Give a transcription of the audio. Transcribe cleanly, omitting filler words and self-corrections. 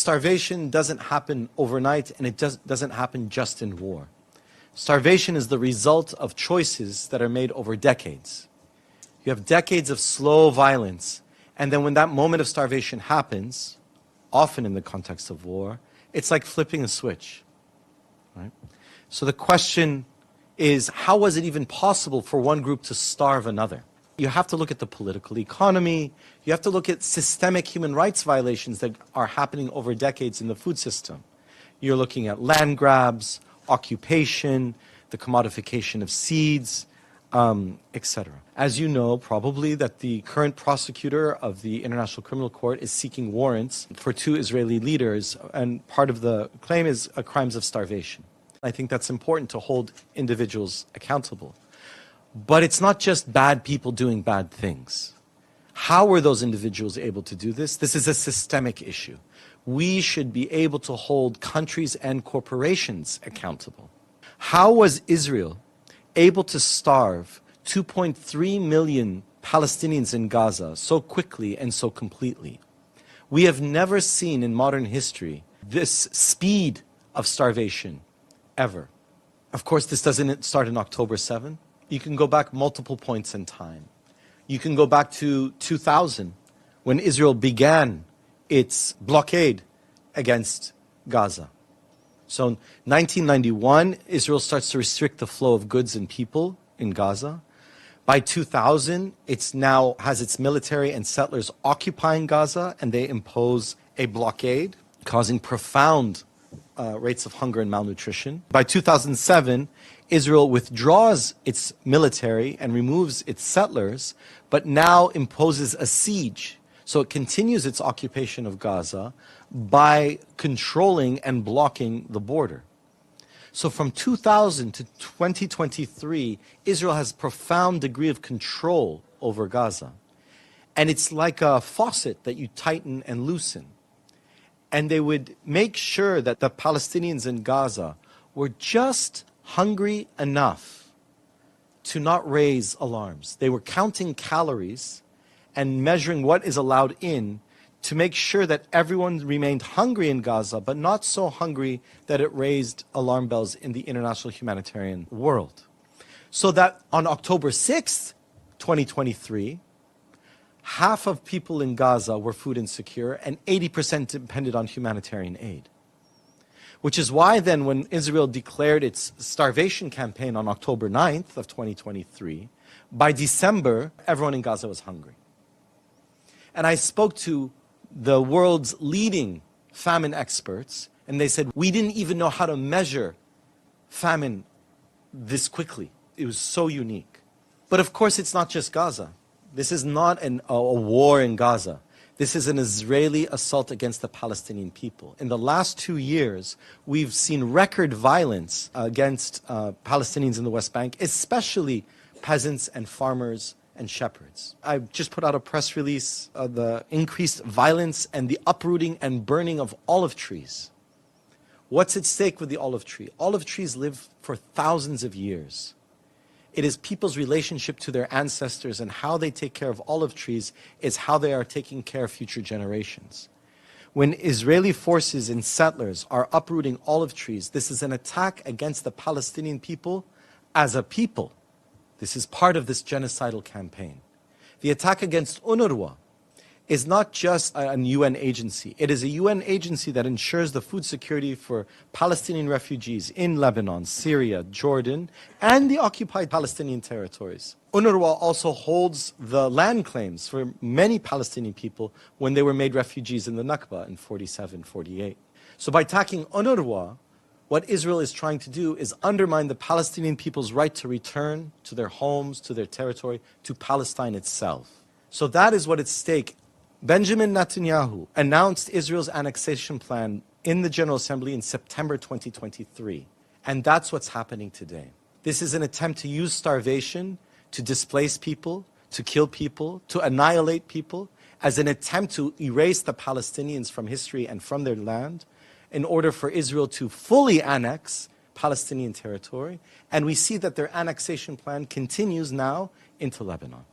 starvation doesn't happen overnight, and it doesn't happen just in war. Starvation is the result of choices that are made over decades. You have decades of slow violence, and then when that moment of starvation happens, often in the context of war, it's like flipping a switch, right? So the question is, how was it even possible for one group to starve another? You have to look at the political economy. You have to look at systemic human rights violations that are happening over decades in the food system. You're looking at land grabs, occupation, the commodification of seeds, etc. As you know, probably, that the current prosecutor of the International Criminal Court is seeking warrants for 2 Israeli leaders, and part of the claim is crimes of starvation. I think that's important to hold individuals accountable. But it's not just bad people doing bad things. How were those individuals able to do this? This is a systemic issue. We should be able to hold countries and corporations accountable. How was Israel able to starve 2.3 million Palestinians in Gaza so quickly and so completely? We have never seen in modern history this speed of starvation ever. Of course, this doesn't start on October 7th. You can go back multiple points in time. You can go back to 2000, when Israel began its blockade against Gaza. So in 1991, Israel starts to restrict the flow of goods and people in Gaza. By 2000, it now has its military and settlers occupying Gaza, and they impose a blockade, causing profound rates of hunger and malnutrition. By 2007, Israel withdraws its military and removes its settlers, but now imposes a siege. So it continues its occupation of Gaza by controlling and blocking the border. So from 2000 to 2023, Israel has a profound degree of control over Gaza. And it's like a faucet that you tighten and loosen. And they would make sure that the Palestinians in Gaza were just hungry enough to not raise alarms. They were counting calories and measuring what is allowed in to make sure that everyone remained hungry in Gaza, but not so hungry that it raised alarm bells in the international humanitarian world. So that on October 6th, 2023, half of people in Gaza were food insecure and 80% depended on humanitarian aid. Which is why then when Israel declared its starvation campaign on October 9th of 2023, by December, everyone in Gaza was hungry. And I spoke to the world's leading famine experts, and they said, we didn't even know how to measure famine this quickly. It was so unique. But of course, it's not just Gaza. This is not a war in Gaza. This is an Israeli assault against the Palestinian people. In the last 2 years, we've seen record violence against Palestinians in the West Bank, especially peasants and farmers and shepherds. I just put out a press release of the increased violence and the uprooting and burning of olive trees. What's at stake with the olive tree? Olive trees live for thousands of years. It is people's relationship to their ancestors, and how they take care of olive trees is how they are taking care of future generations. When Israeli forces and settlers are uprooting olive trees, this is an attack against the Palestinian people as a people. This is part of this genocidal campaign. The attack against UNRWA is not just a UN agency. It is a UN agency that ensures the food security for Palestinian refugees in Lebanon, Syria, Jordan, and the occupied Palestinian territories. UNRWA also holds the land claims for many Palestinian people when they were made refugees in the Nakba in 47, 48. So by attacking UNRWA, what Israel is trying to do is undermine the Palestinian people's right to return to their homes, to their territory, to Palestine itself. So that is what at stake. Benjamin Netanyahu announced Israel's annexation plan in the General Assembly in September 2023. And that's what's happening today. This is an attempt to use starvation to displace people, to kill people, to annihilate people, as an attempt to erase the Palestinians from history and from their land, in order for Israel to fully annex Palestinian territory. And we see that their annexation plan continues now into Lebanon.